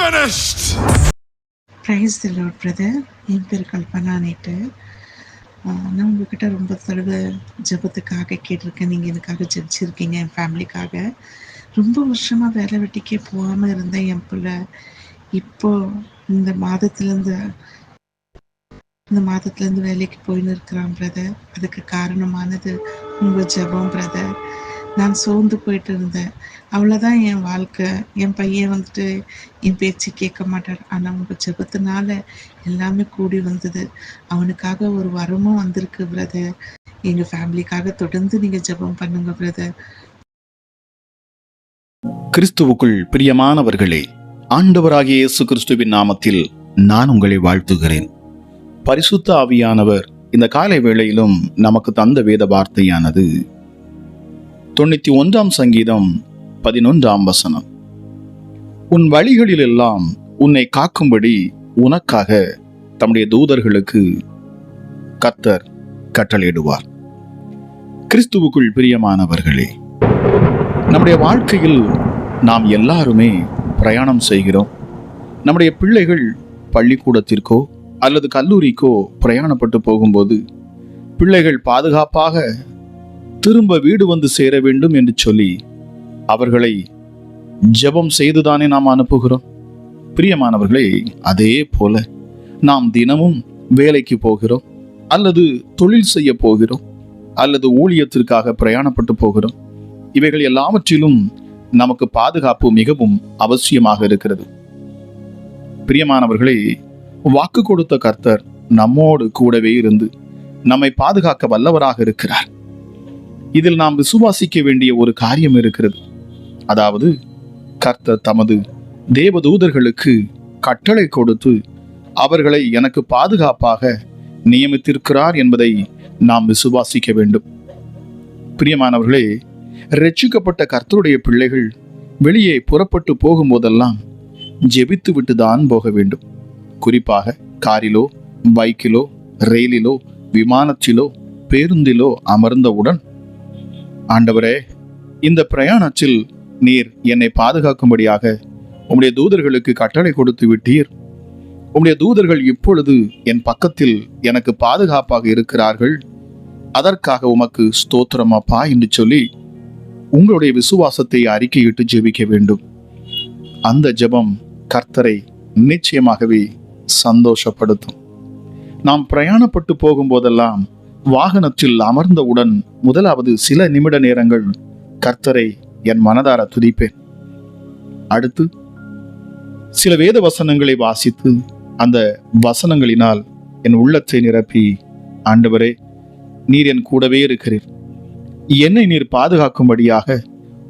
finished. Praise the Lord, brother. என் பேர் கல்பனா. நேற்று நான் உங்ககிட்ட ரொம்ப தடவை ஜபத்துக்காக கேட்டிருக்கேன். நீங்கள் எனக்காக ஜெபிச்சிருக்கீங்க, என் ஃபேமிலிக்காக. ரொம்ப வருஷமாக வேலை வெட்டிக்கே போகாமல் இருந்தேன். என் பிள்ளை இந்த மாதத்துலேருந்து வேலைக்கு போயின்னு இருக்கிறான் பிரதர். அதுக்கு காரணமானது உங்கள் ஜபம் பிரதர். நான் சோர்ந்து போயிட்டு இருந்தேன். அவ்வளோதான் என் வாழ்க்கை. என் பையன் என் பேச்சு கேட்க மாட்டார். ஆனால் உங்கள் ஜபத்தினால எல்லாமே கூடி வந்தது. அவனுக்காக ஒரு வரமும் வந்திருக்கு பிரதர். எங்கள் ஃபேமிலிக்காக தொடர்ந்து நீங்கள் ஜபம் பண்ணுங்க பிரதர். கிறிஸ்துவுக்குள் பிரியமானவர்களே, ஆண்டவராகிய இயேசு கிறிஸ்துவின் நாமத்தில் நான் உங்களை வாழ்த்துகிறேன். பரிசுத்த ஆவியானவர் இந்த காலை வேளையிலும் நமக்கு தந்த வேத வார்த்தையானது 91 சங்கீதம் 11 உன் வழிகளிலெல்லாம் உன்னை காக்கும்படி உனக்காக தம்முடைய தூதர்களுக்கு கர்த்தர் கட்டளையிடுவார். கிறிஸ்துவுக்குள் பிரியமானவர்களே, நம்முடைய வாழ்க்கையில் நாம் எல்லாருமே பிரயாணம் செய்கிறோம். நம்முடைய பிள்ளைகள் பள்ளிக்கூடத்திற்கோ அல்லது கல்லூரிக்கோ பிரயாணப்பட்டு போகும்போது பிள்ளைகள் பாதுகாப்பாக திரும்ப வீடு வந்து சேர வேண்டும் என்று சொல்லி அவர்களை ஜெபம் செய்துதானே நாம் அனுப்புகிறோம். பிரியமானவர்களே, அதே போல நாம் தினமும் வேலைக்கு போகிறோம், அல்லது தொழில் செய்ய போகிறோம், அல்லது ஊழியத்திற்காக பிரயாணப்பட்டு போகிறோம். இவைகள் எல்லாவற்றிலும் நமக்கு பாதுகாப்பு மிகவும் அவசியமாக இருக்கிறது. பிரியமானவர்களே, வாக்கு கொடுத்த கர்த்தர் நம்மோடு கூடவே இருந்து நம்மை பாதுகாக்க வல்லவராக இருக்கிறார். இதில் நாம் விசுவாசிக்க வேண்டிய ஒரு காரியம் இருக்கிறது. அதாவது, கர்த்தர் தமது தேவதூதர்களுக்கு கட்டளை கொடுத்து அவர்களை எனக்கு பாதுகாப்பாக நியமித்திருக்கிறார் என்பதை நாம் விசுவாசிக்க வேண்டும். பிரியமானவர்களே, ரட்சிக்கப்பட்ட கர்த்தருடைய பிள்ளைகள் வெளியே புறப்பட்டு போகும்போதெல்லாம் ஜெபித்து விட்டுதான் போக வேண்டும். குறிப்பாக காரிலோ, பைக்கிலோ, ரயிலிலோ, விமானத்திலோ, பேருந்திலோ அமர்ந்தவுடன், ஆண்டவரே, இந்த பிரயாணத்தில் நீர் என்னை பாதுகாக்கும்படியாக உம்முடைய தூதர்களுக்கு கட்டளை கொடுத்து விட்டீர். உம்முடைய தூதர்கள் இப்பொழுது என் பக்கத்தில் எனக்கு பாதுகாப்பாக இருக்கிறார்கள். அதற்காக உமக்கு ஸ்தோத்திரம் அப்பா என்று சொல்லி உங்களுடைய விசுவாசத்தை அறிக்கையிட்டு ஜெபிக்க வேண்டும். அந்த ஜெபம் கர்த்தரை நிச்சயமாகவே சந்தோஷப்படுத்தும். நாம் பிரயாணப்பட்டு போகும்போதெல்லாம் வாகனத்தில் அமர்ந்தவுடன் முதலாவது சில நிமிட நேரங்கள் கர்த்தரை என் மனதார துதிப்பேன். அடுத்து சில வேத வசனங்களை வாசித்து அந்த வசனங்களினால் என் உள்ளத்தை நிரப்பி, ஆண்டவரே, நீர் என் கூடவே இருக்கிறீர், என்னை நீர் பாதுகாக்கும்படியாக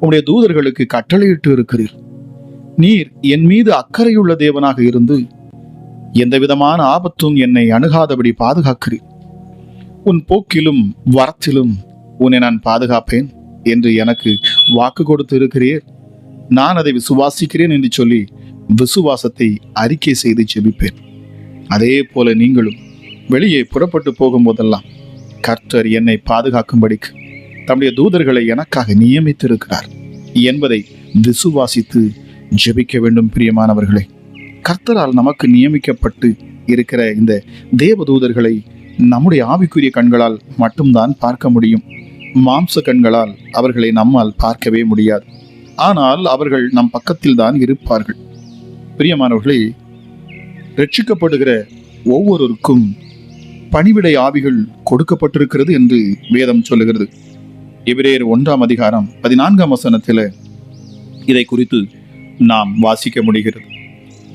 உம்முடைய தூதர்களுக்கு கட்டளையிட்டு இருக்கிறீர், நீர் என் மீது அக்கறையுள்ள தேவனாக இருந்து எந்த விதமான ஆபத்தும் என்னை அணுகாதபடி பாதுகாக்கிறீர், உன் போக்கிலும் வரத்திலும் உன்னை நான் பாதுகாப்பேன் என்று எனக்கு வாக்கு கொடுத்து இருக்கிறீர், நான் அதை விசுவாசிக்கிறேன் என்று சொல்லி விசுவாசத்தை அறிக்கை செய்து ஜெபிப்பேன். அதே போல நீங்களும் வெளியே புறப்பட்டு போகும்போதெல்லாம் கர்த்தர் என்னை பாதுகாக்கும்படிக்கு தம்முடைய தூதர்களை எனக்காக நியமித்திருக்கிறார் என்பதை விசுவாசித்து ஜெபிக்க வேண்டும். பிரியமானவர்களே, கர்த்தரால் நமக்கு நியமிக்கப்பட்டு இருக்கிற இந்த தேவதூதர்களை நம்முடைய ஆவிக்குரிய கண்களால் மட்டும்தான் பார்க்க முடியும். மாம்ச கண்களால் அவர்களை நம்மால் பார்க்கவே முடியாது. ஆனால் அவர்கள் நம் பக்கத்தில் தான் இருப்பார்கள். பிரியமானவர்களே, ரட்சிக்கப்படுகிற ஒவ்வொருவருக்கும் பணிவிடை ஆவிகள் கொடுக்கப்பட்டிருக்கிறது என்று வேதம் சொல்லுகிறது. எபிரேயர் 1:14 இதை குறித்து நாம் வாசிக்க முடிகிறது.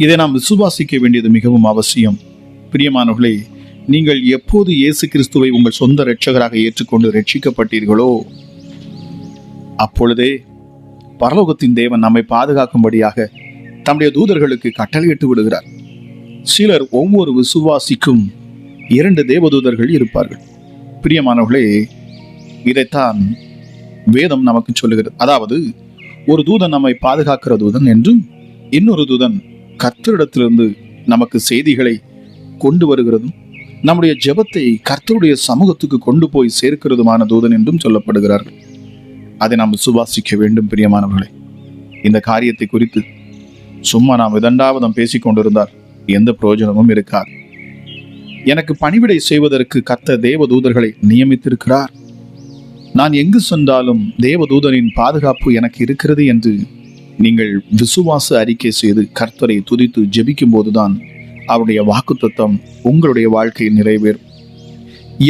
இதை நாம் விசுவாசிக்க வேண்டியது மிகவும் அவசியம். பிரியமானவர்களே, நீங்கள் எப்போது இயேசு கிறிஸ்துவை உங்கள் சொந்த இரட்சகராக ஏற்றுக்கொண்டு ரட்சிக்கப்பட்டீர்களோ அப்பொழுதே பரலோகத்தின் தேவன் நம்மை பாதுகாக்கும்படியாக தம்முடைய தூதர்களுக்கு கட்டளையிட்டு விடுகிறார். சிலர் ஒவ்வொரு விசுவாசிக்கும் 2 தேவதூதர்கள் இருப்பார்கள். பிரியமானவர்களே, இதைத்தான் வேதம் நமக்கு சொல்லுகிறது. அதாவது, ஒரு தூதன் நம்மை பாதுகாக்கிற தூதன் என்றும், இன்னொரு தூதன் கர்த்தரிடத்திலிருந்து நமக்கு செய்திகளை கொண்டு வருகிறதும் நம்முடைய ஜெபத்தை கர்த்தருடைய சமூகத்துக்கு கொண்டு போய் சேர்க்கிறதுமான தூதன் என்றும் சொல்லப்படுகிறார்கள். அதை நாம் விசுவாசிக்க வேண்டும். பிரியமானவர்களே, இந்த காரியத்தை குறித்து சும்மா நாம் இதண்டாவதம் பேசிக் கொண்டிருந்தால் எந்த பிரயோஜனமும் இருக்காது. எனக்கு பணிவிடை செய்வதற்கு கர்த்தர் தேவதூதர்களை நியமித்திருக்கிறார். நான் எங்கு சென்றாலும் தேவதூதனின் பாதுகாப்பு எனக்கு இருக்கிறது என்று நீங்கள் விசுவாச அறிக்கை செய்து கர்த்தரை துதித்து ஜெபிக்கும் போதுதான் அவருடைய வாக்குத்தத்தம் உங்களுடைய வாழ்க்கையில் நிறைவேறும்.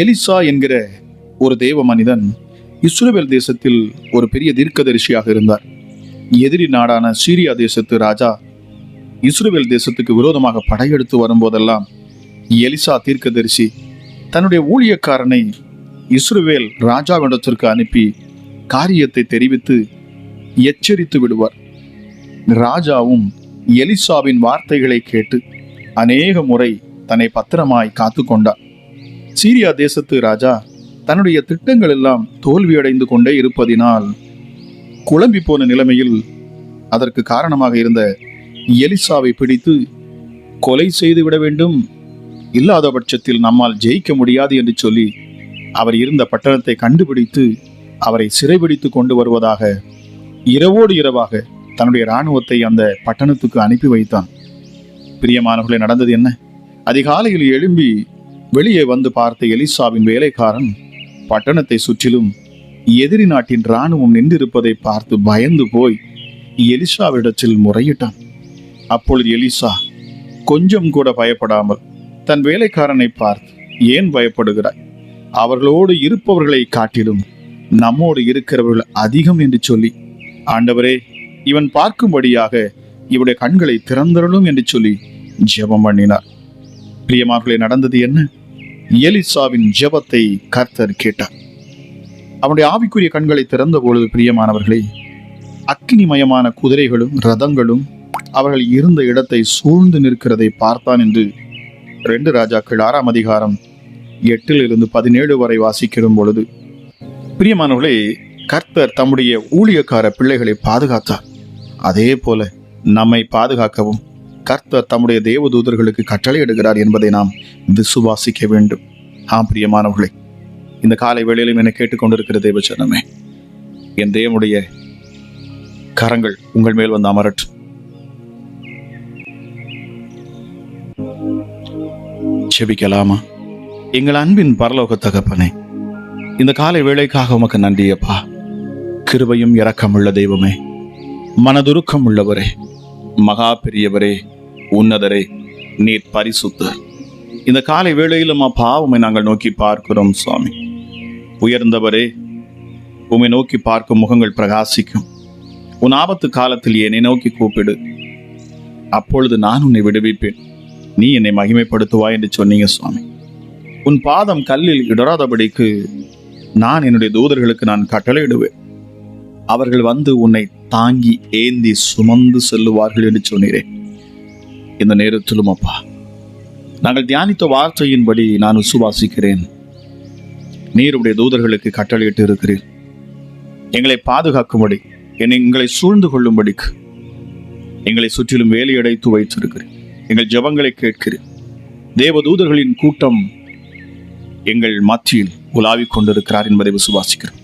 எலிசா என்கிற ஒரு தேவ மனிதன் இஸ்ரவேல் தேசத்தில் ஒரு பெரிய தீர்க்கதரிசியாக இருந்தார். எதிரி நாடான சீரியா தேசத்து ராஜா இஸ்ரவேல் தேசத்துக்கு விரோதமாக படையெடுத்து வரும்போதெல்லாம் எலிசா தீர்க்கதரிசி தன்னுடைய ஊழியக்காரனை இஸ்ரவேல் ராஜாவிடத்திற்கு அனுப்பி காரியத்தை தெரிவித்து எச்சரித்து விடுவார். ராஜாவும் எலிசாவின் வார்த்தைகளை கேட்டு அநேக முறை தன்னை பத்திரமாய் காத்து கொண்டார். சீரியா தேசத்து ராஜா தன்னுடைய திட்டங்கள் எல்லாம் தோல்வியடைந்து கொண்டே இருப்பதினால் குழம்பி போன நிலைமையில் அதற்கு காரணமாக இருந்த எலிசாவை பிடித்து கொலை செய்து விட வேண்டும், இல்லாத பட்சத்தில் நம்மால் ஜெயிக்க முடியாது என்று சொல்லி அவர் இருந்த பட்டணத்தை கண்டுபிடித்து அவரை சிறைபிடித்து கொண்டு வருவதாக இரவோடு இரவாக தன்னுடைய இராணுவத்தை அந்த பட்டணத்துக்கு அனுப்பி வைத்தான். பிரியமானவர்களே, நடந்தது என்ன? அதிகாலையில் எழும்பி வெளியே வந்து பார்த்த எலிசாவின் வேலைக்காரன் பட்டணத்தை சுற்றிலும் எதிரி நாட்டின் இராணுவம் நின்றிருப்பதை பார்த்து பயந்து போய் எலிசாவிடத்தில் முறையிட்டான். அப்பொழுது எலிசா கொஞ்சம் கூட பயப்படாமல் தன் வேலைக்காரனை பார்த்து, ஏன் பயப்படுகிறாய்? அவர்களோடு இருப்பவர்களை காட்டிலும் நம்மோடு இருக்கிறவர்கள் அதிகம் என்று சொல்லி, ஆண்டவரே, இவன் பார்க்கும்படியாக இவருடைய கண்களை திறந்தருளும் என்று சொல்லி ஜெபம் பண்ணினார். பிரியமானவர்களே, நடந்தது என்ன? எலிசாவின் ஜெபத்தை கர்த்தர் கேட்டார். அவனுடைய ஆவிக்குரிய கண்களை திறந்த பொழுது, பிரியமானவர்களே, அக்கினிமயமான குதிரைகளும் ரதங்களும் அவர்கள் இருந்த இடத்தை சூழ்ந்து நிற்கிறதை பார்த்தான் என்று 2 ராஜாக்கள் 6ஆம் அதிகாரம் 8-17 வரை வாசிக்கிற பொழுது, பிரியமானவர்களே, கர்த்தர் தம்முடைய ஊழியக்கார பிள்ளைகளை பாதுகாத்தார். அதே போல நம்மை பாதுகாக்கவும் கர்த்தர் தம்முடைய தேவதூதர்களுக்கு கட்டளையிடுகிறார் என்பதை நாம் விசுவாசிக்க வேண்டும். பிரியமானவர்களே, இந்த காலை வேளையிலும் என்னை கேட்டுக்கொண்டிருக்கிற தேவச்சனமே, என் தேவனுடைய கரங்கள் உங்கள் மேல் வந்து அமரட்டும். செபிக்கலாமா? எங்கள் அன்பின் பரலோக தகப்பனே, இந்த காலை வேளைக்காக உமக்கு நன்றியப்பா. கிருபையும் இரக்கமுள்ள தெய்வமே, மனதுருக்கம் உள்ளவரே, மகா பெரியவரே, உன்னதரே, நீர் பரிசுத்தர். இந்த காலை வேளையிலும் அப்பா உம்மை நாங்கள் நோக்கி பார்க்கிறோம் சுவாமி. உயர்ந்தவரே, உம்மை நோக்கி பார்க்கும் முகங்கள் பிரகாசிக்கும். உன் ஆபத்து காலத்தில் என்னை நோக்கி கூப்பிடு, அப்பொழுது நான் உன்னை விடுவிப்பேன், நீ என்னை மகிமைப்படுத்துவாய் என்று சொன்னீங்க சுவாமி. உன் பாதம் கல்லில் இடராதபடிக்கு நான் என்னுடைய தூதர்களுக்கு நான் கட்டளையிடுவேன், அவர்கள் வந்து உன்னை தாங்கி ஏந்தி சுமந்து செல்லுவார்கள் என்று சொன்னீரேன். இந்த நேரத்திலும் அப்பா, நாங்கள் தியானித்த வார்த்தையின்படி நான் விசுவாசிக்கிறேன். நீருடைய தூதர்களுக்கு கட்டளையிட்டு இருக்கிறீர், எங்களை பாதுகாக்கும்படி, எங்களை சூழ்ந்து கொள்ளும்படிக்கு எங்களை சுற்றிலும் வேலையடைத்து வைத்திருக்கிறேன். எங்கள் ஜெபங்களை கேட்கிறேன். தேவதூதர்களின் கூட்டம் எங்கள் மத்தியில் உலாவிக் கொண்டிருக்கிறார் என்பதை விசுவாசிக்கிறோம்.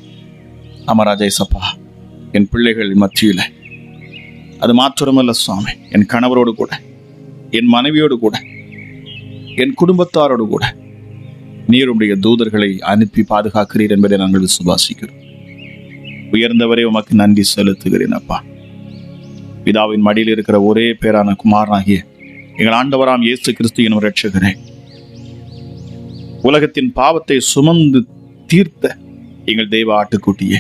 அமராஜா சப்பா, என் பிள்ளைகள் மத்தியில், அது மாத்திரமல்ல சுவாமி, என் கணவரோடு கூட, என் மனைவியோடு கூட, என் குடும்பத்தாரோடு கூட நீருடைய தூதர்களை அனுப்பி பாதுகாக்கிறீர் என்பதை நாங்கள் விசுவாசிக்கிறோம். உயர்ந்தவரே, உமக்கு நன்றி செலுத்துகிறேன் அப்பா. பிதாவின் மடியில் இருக்கிற ஒரே பேரான குமாரனாகிய எங்கள் ஆண்டவராம் இயேசு கிறிஸ்து எனும் இரட்சகரே, உலகத்தின் பாவத்தை சுமந்து தீர்த்த எங்கள் தெய்வ ஆட்டுக்குட்டியே,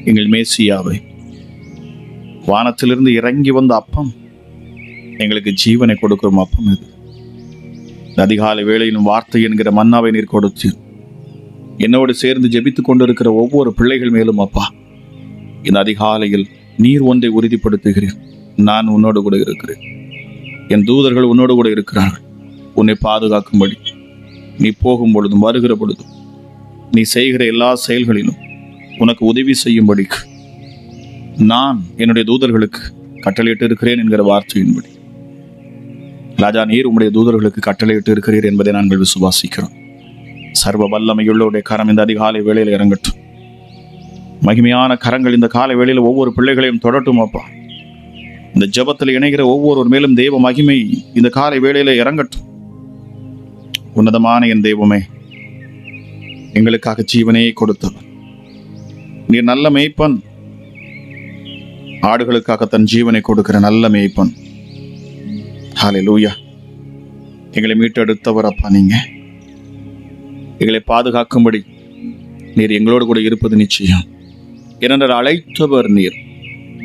எங்கள் மேசியாவை, வானத்திலிருந்து இறங்கி வந்த அப்பம், எங்களுக்கு ஜீவனை கொடுக்கிறோம் அப்பம் இது. அதிகாலை வேளையிலும் வார்த்தை என்கிற மன்னாவை நீர் கொடுத்து என்னோடு சேர்ந்து ஜெபித்துக் கொண்டிருக்கிற ஒவ்வொரு பிள்ளைகள் மேலும் அப்பா, இந்த அதிகாலையில் நீர் ஒன்றை உறுதிப்படுத்துகிறேன். நான் உன்னோடு கூட இருக்கிறேன், என் தூதர்கள் உன்னோடு கூட இருக்கிறார்கள். உன்னை பாதுகாக்கும்படி, நீ போகும் பொழுதும் வருகிற பொழுதும், நீ செய்கிற எல்லா செயல்களிலும் உனக்கு உதவி செய்யும்படிக்கு நான் என்னுடைய தூதர்களுக்கு கட்டளையிட்டு இருக்கிறேன் என்கிற வார்த்தையின்படி, ராஜா, நீர் உம்முடைய தூதர்களுக்கு கட்டளையிட்டு இருக்கிறீர் என்பதை நாங்கள் விசுவாசிக்கிறோம். சர்வ வல்லமையுள்ளோடைய கரம் இந்த அதிகாலை வேளையில் இறங்கட்டும். மகிமையான கரங்கள் இந்த காலை வேளையில் ஒவ்வொரு பிள்ளைகளையும் தொடட்டும் அப்பா. இந்த ஜெபத்தில் இணைகிற ஒவ்வொருவர் மேலும் தெய்வ மகிமை இந்த காலை வேளையில இறங்கட்டும். உன்னதமான என் தெய்வமே, எங்களுக்காக ஜீவனையை கொடுத்தவர் நீர். நல்ல மேய்ப்பன், ஆடுகளுக்காக தன் ஜீவனை கொடுக்கிற நல்ல மேய்ப்பன். ஹல்லேலூயா. எங்களை மீட்டெடுத்தவர் அப்பா. நீங்க எங்களை பாதுகாக்கும்படி நீர் எங்களோடு கூட இருப்பது நிச்சயம். ஏனென்றால் அழைத்தவர் நீர்,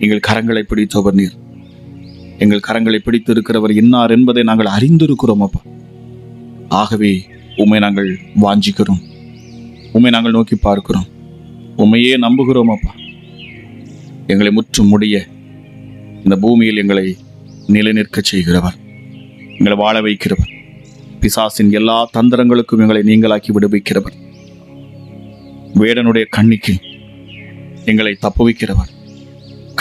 எங்கள் கரங்களை பிடித்தவர் நீர். எங்கள் கரங்களை பிடித்து இருக்கிறவர் இன்னார் என்பதை நாங்கள் அறிந்திருக்கிறோம் அப்பா. ஆகவே உம்மை நாங்கள் வாஞ்சிக்கிறோம், உம்மை நாங்கள் நோக்கி பார்க்கிறோம், உம்மையே நம்புகிறோம் அப்பா. எங்களை முற்றும் முடிய இந்த பூமியில் எங்களை நிலைநிற்க செய்கிறவர், எங்களை வாழ வைக்கிறவர், பிசாசின் எல்லா தந்திரங்களுக்கும் எங்களை நீங்களாக்கி விடுவிக்கிறவர், வேடனுடைய கண்ணிக்கு எங்களை தப்புவிக்கிறவர்,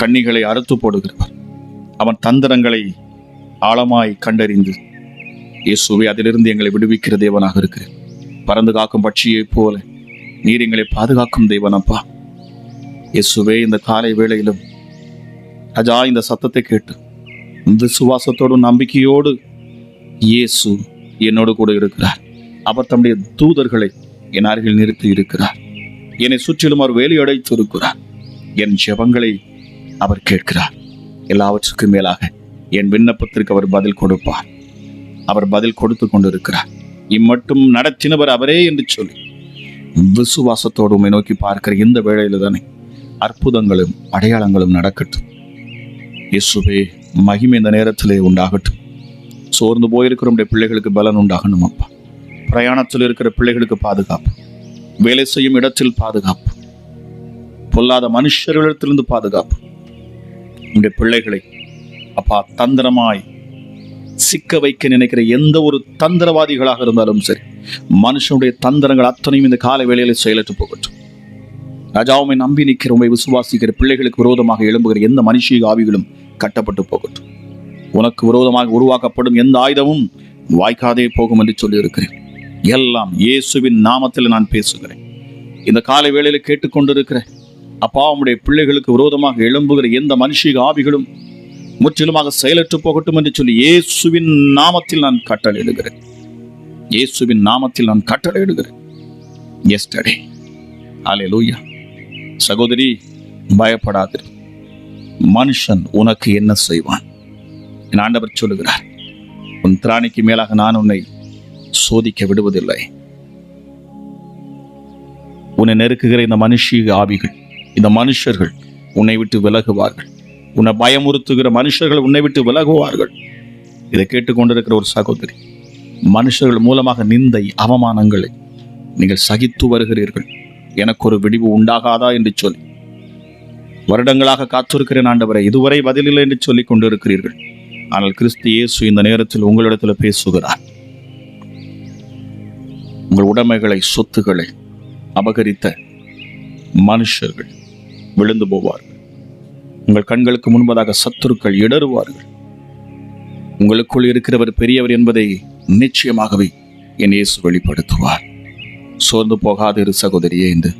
கண்ணிகளை அறுத்து போடுகிறவர், அவன் தந்திரங்களை ஆழமாய் கண்டறிந்து இயேசுவை அதிலிருந்து எங்களை விடுவிக்கிற தேவனாக இருக்கிறேன். பறந்து காக்கும் பட்சியைப் போல நீர் எங்களை பாதுகாக்கும் தேவனப்பா. இயேசுவே, இந்த காலை வேளையிலும் ராஜா இந்த சத்தத்தை கேட்டு விசுவாசத்தோடும் நம்பிக்கையோடு இயேசு என்னோடு கூட இருக்கிறார். அவர் தம்முடைய தூதர்களை என் அருகில் நிறுத்தி இருக்கிறார். என்னை சுற்றிலும் அவர் வேலி அடைத்து இருக்கிறார். என் ஜெபங்களை அவர் கேட்கிறார். எல்லாவற்றுக்கும் மேலாக என் விண்ணப்பத்திற்கு அவர் பதில் கொடுப்பார். அவர் பதில் கொடுத்து கொண்டிருக்கிறார். இம்மட்டும் நடத்தினவர் அவரே என்று சொல்லி விசுவாசத்தோடு உம்மை நோக்கி பார்க்கிற இந்த வேளையில தானே அற்புதங்களும் அடையாளங்களும் நடக்கட்டும். இயேசுவே, மகிமை இந்த நேரத்திலே உண்டாகட்டும். சோர்ந்து போயிருக்கிற நம்முடைய பிள்ளைகளுக்கு பலன் உண்டாகணும் அப்பா. பிரயாணத்தில் இருக்கிற பிள்ளைகளுக்கு பாதுகாப்பு, வேலை செய்யும் இடத்தில் பாதுகாப்பு, பொல்லாத மனுஷர்களிடத்திலிருந்து பாதுகாப்பு. நம்முடைய பிள்ளைகளை அப்பா தந்திரமாய் சிக்க வைக்க நினைக்கிற எந்த ஒரு தந்திரவாதிகளாக இருந்தாலும் சரி, மனுஷனுடைய தந்திரங்கள் அத்தனையும் இந்த கால வேளையில செயலற்று போகட்டும். ராஜாவுமை நம்பி நிற்கிற உண்மை விசுவாசிக்கிற பிள்ளைகளுக்கு விரோதமாக எழும்புகிற எந்த மனுஷீக ஆவிகளும் கட்டப்பட்டு போகட்டும். உனக்கு விரோதமாக உருவாக்கப்படும் எந்த ஆயுதமும் வாய்க்காதே போகும் என்று சொல்லி இருக்கிறேன். எல்லாம் இயேசுவின் நாமத்தில் நான் பேசுகிறேன். இந்த காலை வேளையில கேட்டுக்கொண்டிருக்கிற அப்பா, உம்முடைய பிள்ளைகளுக்கு விரோதமாக எழும்புகிற எந்த மனுஷீக ஆவிகளும் முற்றிலுமாக செயலற்று போகட்டும் என்று சொல்லி இயேசுவின் நாமத்தில் நான் கட்டளையிடுகிறேன். இயேசுவின் நாமத்தில் நான் கட்டளையிடுகிறேன். எஸ்டர்டே. ஹல்லேலூயா. சகோதரி, பயப்படாது. மனுஷன் உனக்கு என்ன செய்வான்? என் ஆண்டவர் சொல்லுகிறார், உன் திராணிக்கு மேலாக நான் உன்னை சோதிக்க விடுவதில்லை. உன்னை நெருக்குகிற இந்த மனுஷீக ஆவிகள், இந்த மனுஷர்கள் உன்னை விட்டு விலகுவார்கள். உன்னை பயமுறுத்துகிற மனுஷர்கள் உன்னை விட்டு விலகுவார்கள். இதை கேட்டுக்கொண்டிருக்கிற ஒரு சகோதரி, மனுஷர்கள் மூலமாக நிந்தை அவமானங்களை நீங்கள் சகித்து வருகிறீர்கள். எனக்கு ஒரு விடிவு உண்டாகாதா என்று சொல்லி வருடங்களாக காத்திருக்கிறேன் ஆண்டவரை, இதுவரை பதிலில்லை என்று சொல்லிக் கொண்டிருக்கிறீர்கள். ஆனால் கிறிஸ்து இயேசு இந்த நேரத்தில் உங்களிடத்தில் பேசுகிறார். உங்கள் உடைமைகளை, சொத்துக்களை அபகரித்த மனுஷர்கள் விழுந்து போவார்கள். உங்கள் கண்களுக்கு முன்பதாக சத்துருக்கள் இடறுவார்கள். உங்களுக்குள் இருக்கிறவர் பெரியவர் என்பதை நிச்சயமாகவே என் இயேசு வெளிப்படுத்துவார். சோர்ந்து போகாதிரு சகோதரியே என்று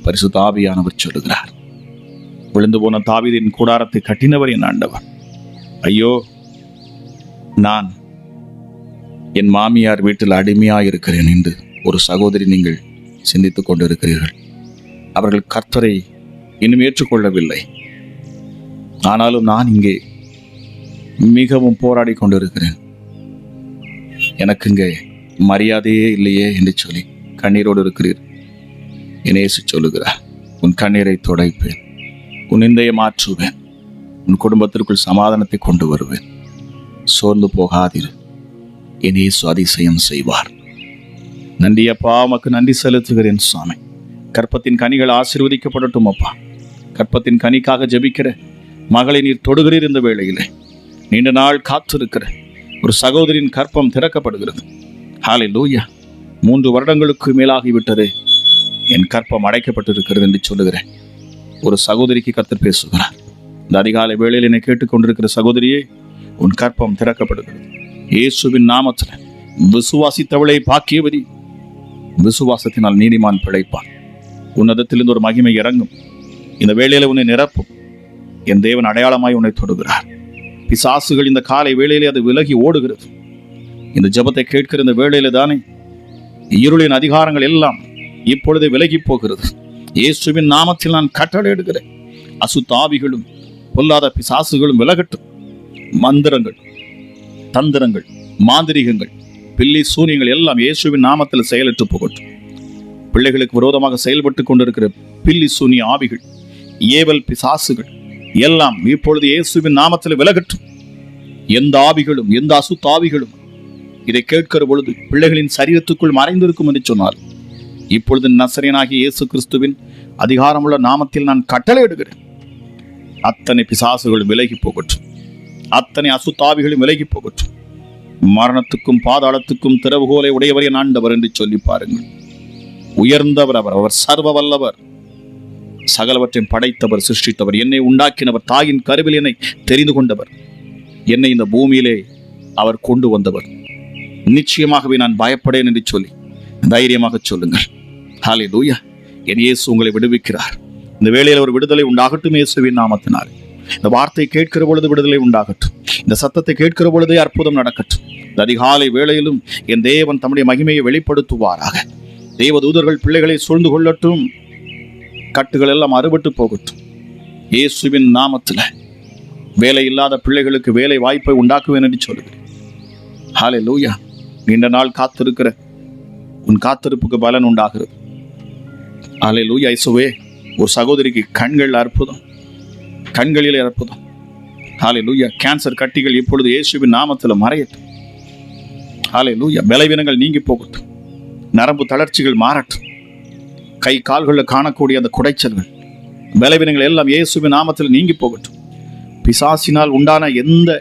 பரிசுத்த ஆவியானவர் சொல்லுகிறார். விழுந்து போன தாவீதின் கூடாரத்தை கட்டினவர் என் ஆண்டவர். ஐயோ, நான் என் மாமியார் வீட்டில் அடிமையாயிருக்கிறேன் என்று ஒரு சகோதரி நீங்கள் சிந்தித்துக் கொண்டிருக்கிறீர்கள். அவர்கள் கர்த்தரை இன்னும் ஏற்றுக்கொள்ளவில்லை. ஆனாலும் நான் இங்கே மிகவும் போராடி கொண்டிருக்கிறேன். எனக்கு இங்கே மரியாதையே இல்லையே என்று சொல்லி கண்ணீரோடு இருக்கிறீர். இயேசு சொல்லுகிறார், உன் கண்ணீரை துடைப்பேன், உன் நிந்தையை மாற்றுவேன், உன் குடும்பத்திற்குள் சமாதானத்தை கொண்டு வருவேன். சோர்ந்து போகாதிரு, என் இயேசு அதிசயம் செய்வார். நன்றி அப்பா, உமக்கு நன்றி செலுத்துகிறேன் சுவாமி. கற்பத்தின் கனிகள் ஆசீர்வதிக்கப்படட்டும் அப்பா. கற்பத்தின் கனிக்காக ஜெபிக்கிற மகளை நீர் தொடுகிறீர். இந்த வேளையிலே நீண்ட நாள் காத்திருக்கிற ஒரு சகோதரின் கற்பம் திறக்கப்படுகிறது. ஹல்லேலூயா. 3 வருடங்களுக்கு மேலாகிவிட்டது என் கற்பம் அடைக்கப்பட்டிருக்கிறது என்று சொல்லுகிறேன். ஒரு சகோதரிக்கு கர்த்தர் பேசுகிறார். இந்த அதிகாலை வேளையில் என்னை கேட்டுக்கொண்டிருக்கிற சகோதரியே, உன் கற்பம் திறக்கப்படுகிறது. இயேசுவின் நாமத்தில் விசுவாசித்தவளை பாக்கியவதி. விசுவாசத்தினால் நீதிமான் பிழைப்பான். உன்னதத்திலிருந்து ஒரு மகிமை இறங்கும். இந்த வேளையில உன்னை நிரப்பும். என் தேவன் அடையாளமாய் உன்னை தொடுகிறார். பிசாசுகள் இந்த காலை வேளையிலே அது விலகி ஓடுகிறது. இந்த ஜெபத்தை கேட்கிற இந்த வேளையில தானே இருளின் அதிகாரங்கள் எல்லாம் இப்பொழுது விலகி போகிறது. இயேசுவின் நாமத்தில் நான் கட்டளையிடுகிறேன். அசுத்த ஆவிகளும் பொல்லாத பிசாசுகளும் விலகட்டும். மந்திரங்கள், தந்திரங்கள், மாந்திரிகங்கள், பில்லி சூனியங்கள் எல்லாம் இயேசுவின் நாமத்தில் செயலற்று போகட்டும். பிள்ளைகளுக்கு விரோதமாக செயல்பட்டு கொண்டிருக்கிற பில்லி சூனிய ஆவிகள், ஏவல் பிசாசுகள் எல்லாம் இப்பொழுது இயேசுவின் நாமத்தில் விலகட்டும். எந்த ஆவிகளும், எந்த அசுத்த ஆவிகளும் இதை கேட்கிற பொழுது பிள்ளைகளின் சரீரத்துக்குள் மறைந்திருக்கும் என்று சொன்னார். இப்பொழுது நசரேயனாகிய இயேசு கிறிஸ்துவின் அதிகாரமுள்ள நாமத்தில் நான் கட்டளையிடுகிறேன். அத்தனை பிசாசுகளும் விலகி போகட்டும். அத்தனை அசுத்தாவிகளும் விலகி போகட்டும். மரணத்துக்கும் பாதாளத்துக்கும் திறவுகோலை உடையவரே ஆண்டவர் என்று சொல்லி பாருங்கள். உயர்ந்தவர் அவர், அவர் சர்வ வல்லவர், சகலவற்றையும் படைத்தவர், சிருஷ்டித்தவர், என்னை உண்டாக்கினவர், தாயின் கருவில் என்னை தெரிந்து கொண்டவர், என்னை இந்த பூமியிலே அவர் கொண்டு வந்தவர். நிச்சயமாகவே நான் பயப்படேன் என்று சொல்லி தைரியமாக சொல்லுங்கள். ஹல்லேலூயா. என் இயேசு உங்களை விடுவிக்கிறார். இந்த வேளையில் ஒரு விடுதலை உண்டாகட்டும் இயேசுவின் நாமத்தினால். இந்த வார்த்தை கேட்கிற பொழுது விடுதலை உண்டாகட்டும். இந்த சத்தத்தை கேட்கிற பொழுதே அற்புதம் நடக்கட்டும். இந்த அதிகாலை வேளையிலும் என் தேவன் தம்முடைய மகிமையை வெளிப்படுத்துவாராக. தேவ தூதர்கள் பிள்ளைகளை சூழ்ந்து கொள்ளட்டும். கட்டுகள் எல்லாம் அறுபட்டு போகட்டும். இயேசுவின் நாமத்தில் வேலை இல்லாத பிள்ளைகளுக்கு வேலை வாய்ப்பை உண்டாக்குவேன் என்று சொல்லுகிறேன். ஹல்லேலூயா. நீண்ட நாள் காத்திருக்கிற உன் காத்திருப்புக்கு பலன் உண்டாகிறது. ஹல்லேலூயா. இயேசுவே, ஒரு சகோதரிக்கு கண்கள் அற்புதம், கண்களிலே அற்புதம். ஹல்லேலூயா. கேன்சர் கட்டிகள் இப்பொழுது இயேசுவின் நாமத்தில் மறையட்டும். ஹல்லேலூயா. பலவீனங்கள் நீங்கி போகட்டும். நரம்பு தளர்ச்சிகள் மாறட்டும். கை கால்களில் காணக்கூடிய அந்த குடைச்சல்கள், பலவீனங்கள் எல்லாம் இயேசுவின் நாமத்தில் நீங்கி போகட்டும். பிசாசினால் உண்டான எந்த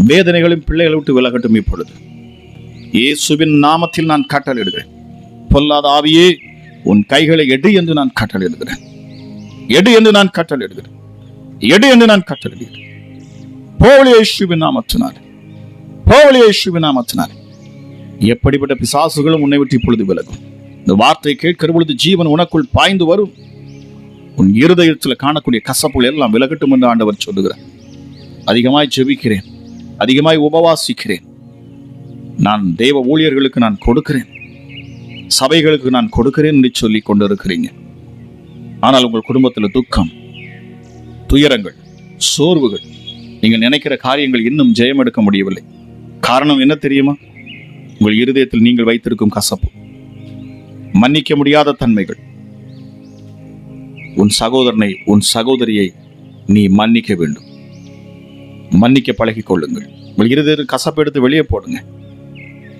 வேதனைகளும் பிள்ளைகளை விட்டு விலகட்டும். இப்பொழுது இயேசுவின் நாமத்தில் நான் கட்டளையிடுகிறேன். பொல்லாத ஆவியே, உன் கைகளை எடு என்று நான் கட்டளையிடுகிறேன். எடு என்று நான் கட்டளையிடுகிறேன். எடு என்று நான் கட்டளையிடுகிறேன். போவலி இயேசுவின் நாமத்தினால், போவலி இயேசுவின் நாமத்தினால் எப்படிப்பட்ட பிசாசுகளும் உன்னை விட்டு இப்பொழுது விலகும். இந்த வார்த்தையை கேட்கிற பொழுது ஜீவன் உனக்குள் பாய்ந்து வரும். உன் இருதயத்தில் காணக்கூடிய கசப்புகள் எல்லாம் விலகட்டும் என்று ஆண்டவர் சொல்லுகிறார். அதிகமாய் ஜெபிக்கிறேன், அதிகமாய் உபவாசிக்கிறேன். நான் தேவ ஊழியர்களுக்கு நான் கொடுக்கிறேன், சபைகளுக்கு நான் கொடுக்கிறேன் என்று சொல்லி கொண்டிருக்கிறீங்க. ஆனால் உங்கள் குடும்பத்தில் துக்கம், துயரங்கள், சோர்வுகள், நீங்கள் நினைக்கிற காரியங்கள் இன்னும் ஜெயம் எடுக்க முடியவில்லை. காரணம் என்ன தெரியுமா? உங்கள் இருதயத்தில் நீங்கள் வைத்திருக்கும் கசப்பு, மன்னிக்க முடியாத தன்மைகள். உன் சகோதரனை, உன் சகோதரியை நீ மன்னிக்க வேண்டும். மன்னிக்க பழகிக் கொள்ளுங்கள். உங்கள் இருதயத்தில் கசப்பு எடுத்து வெளியே போடுங்க.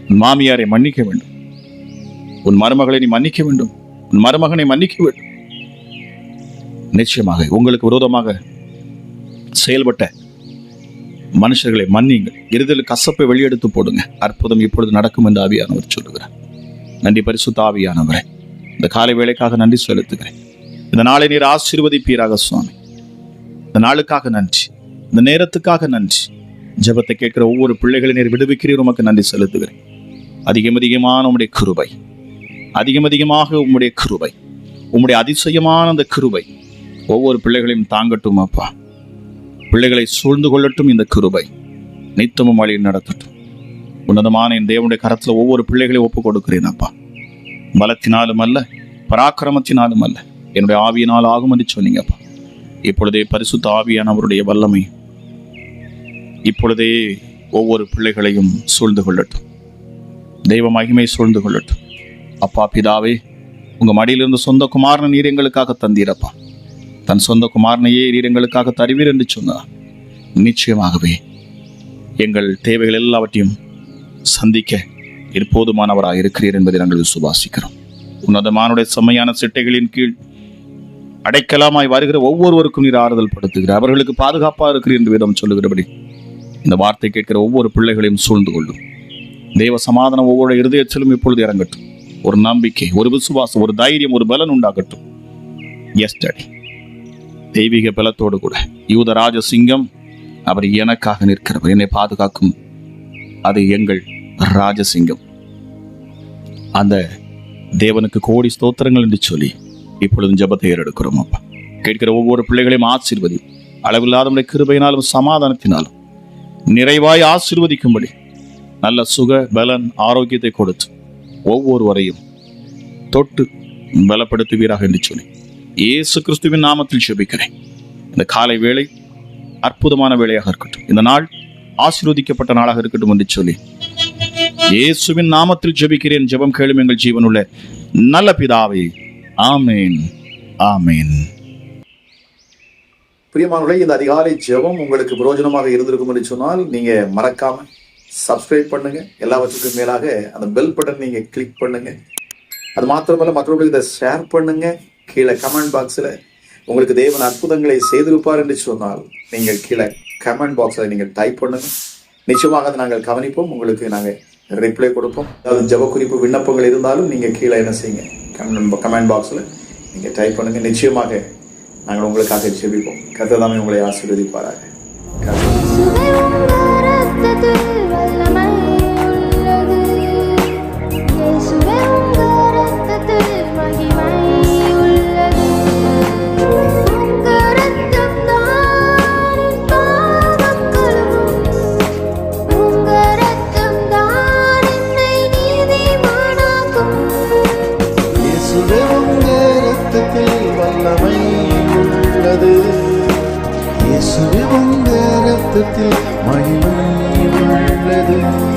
உன் மாமியாரை மன்னிக்க வேண்டும். உன் மருமகளை நீ மன்னிக்க வேண்டும். உன் மருமகனை மன்னிக்க வேண்டும். நிச்சயமாக உங்களுக்கு விரோதமாக செயல்பட்ட மனுஷர்களை மன்னிங்கள். இருதயத்தில் கசப்பை வெளியெடுத்து போடுங்க. அற்புதம் இப்பொழுது நடக்கும் என்று ஆவியானவர் சொல்லுகிறார். நன்றி பரிசுத்த ஆவியானவரே. இந்த காலை வேளைக்காக நன்றி செலுத்துகிறேன். இந்த நாளை நீர் ஆசீர்வதிப்பீராக சுவாமி. இந்த நாளுக்காக நன்றி, இந்த நேரத்துக்காக நன்றி. ஜெபத்தை கேட்கிற ஒவ்வொரு பிள்ளைகளை நீர் விடுவிக்கிறீர். உமக்கு நன்றி செலுத்துகிறேன். அதிகமான உம்முடைய கிருபை, அதிகமாக உம்முடைய கிருபை, உம்முடைய அதிசயமான அந்த கிருபை ஒவ்வொரு பிள்ளைகளையும் தாங்கட்டும் அப்பா. பிள்ளைகளை சூழ்ந்து கொள்ளட்டும். இந்த கிருபை நித்தமும் வழியில் நடத்தட்டும். உன்னதமான என் தேவனுடைய கரத்தில் ஒவ்வொரு பிள்ளைகளையும் ஒப்புக் கொடுக்கிறேன் அப்பா. பலத்தினாலும் அல்ல, பராக்கிரமத்தினாலும் அல்ல, என்னுடைய ஆவியினால் ஆகும் என்று சொன்னீங்கப்பா. இப்பொழுதே பரிசுத்த ஆவியானவருடைய வல்லமை இப்பொழுதே ஒவ்வொரு பிள்ளைகளையும் சூழ்ந்து கொள்ளட்டும். தெய்வ மகிமை சூழ்ந்து கொள்ளட்டும் அப்பா. பிதாவே, உங்க மடியிலிருந்து சொந்த குமாரனை நீர் எங்களுக்காக தந்தீரப்பா. தன் சொந்த குமாரனையே நீர் எங்களுக்காக தருவீர் என்று சொன்னார். நிச்சயமாகவே எங்கள் தேவைகள் எல்லாவற்றையும் சந்திக்க எப்போதுமானவராக இருக்கிறீர் என்பதை நாங்கள் விசுவாசிக்கிறோம். உன்னதமானுடைய செம்மையான சிட்டைகளின் கீழ் அடைக்கலாமாய் வருகிற ஒவ்வொருவருக்கும் நீர் ஆறுதல் படுத்துகிறார். அவர்களுக்கு பாதுகாப்பாக இருக்கிறீர் என்று வேதம் சொல்லுகிறபடி இந்த வார்த்தை கேட்கிற ஒவ்வொரு பிள்ளைகளையும் சூழ்ந்து கொள்ளும். தேவ சமாதானம் ஒவ்வொரு இருதயத்திலும் இப்பொழுது இறங்கட்டும். ஒரு நம்பிக்கை, ஒரு விசுவாசம், ஒரு தைரியம், ஒரு பலன் உண்டாகட்டும். Yes daddy. தெய்வீக பலத்தோடு கூட யூதராஜ சிங்கம் அவர் எனக்காக நிற்கிறவர், என்னை பாதுகாக்கும் அது எங்கள் ராஜசிங்கம். அந்த தேவனுக்கு கோடி ஸ்தோத்திரங்கள் என்று சொல்லி இப்பொழுதும் ஜெபத்தை ஏறெடுக்கிறோம் அப்பா. கேட்கிற ஒவ்வொரு பிள்ளைகளையும் ஆசீர்வதி. அளவில்லாத கிருபையினாலும் சமாதானத்தினாலும் நிறைவாய் ஆசீர்வதிக்கும்படி நல்ல சுக பலன் ஆரோக்கியத்தை கொடுத்து ஒவ்வொருவரையும் தொட்டு பலப்படுத்துவீராக என்று சொல்லி இயேசு கிறிஸ்துவின் நாமத்தில் ஜெபிக்கிறேன். இந்த காலை வேளை அற்புதமான வேளையாக இருக்கட்டும், இந்த நாள் ஆசீர்வதிக்கப்பட்ட நாளாக இருக்கட்டும் என்று சொல்லி இயேசுவின் நாமத்தில் ஜெபிக்கிறேன். ஜெபம் கேளும் எங்கள் ஜீவனுள்ள நல்ல பிதாவே, ஆமேன், ஆமேன். பிரியமானவர்களே, இந்த அதிகாலை ஜெபம் உங்களுக்கு பிரயோஜனமாக இருந்திருக்கும் என்று சொன்னால் நீங்க மறக்காம சப்ஸ்கிரைப் பண்ணுங்க. எல்லாவற்றுக்கும் மேலாக அந்த பெல் பட்டன் நீங்க கிளிக் பண்ணுங்க. அது மாத்திரமல்ல, மற்றவர்களுக்கு இதை ஷேர் பண்ணுங்க. கீழே கமெண்ட் பாக்ஸில் உங்களுக்கு தேவன் அற்புதங்களை செய்திருப்பார் என்று சொன்னால் நீங்கள் கீழே கமெண்ட் பாக்ஸில் நீங்கள் டைப் பண்ணுங்க. நிச்சயமாக அதை நாங்கள் கவனிப்போம், உங்களுக்கு நாங்கள் ரிப்ளை கொடுப்போம். அதாவது ஜெப குறிப்பு விண்ணப்பங்கள் இருந்தாலும் நீங்கள் கீழே என்ன செய்யுங்க, கமெண்ட் பாக்ஸில் நீங்கள் டைப் பண்ணுங்க. நிச்சயமாக நாங்கள் உங்களுக்காக ஜெபிப்போம். கர்த்தர் தாமே உங்களை ஆசீர்வதிப்பாராக. இயேசுவே உங்க இரத்தத்தில் மகிமை உள்ளது.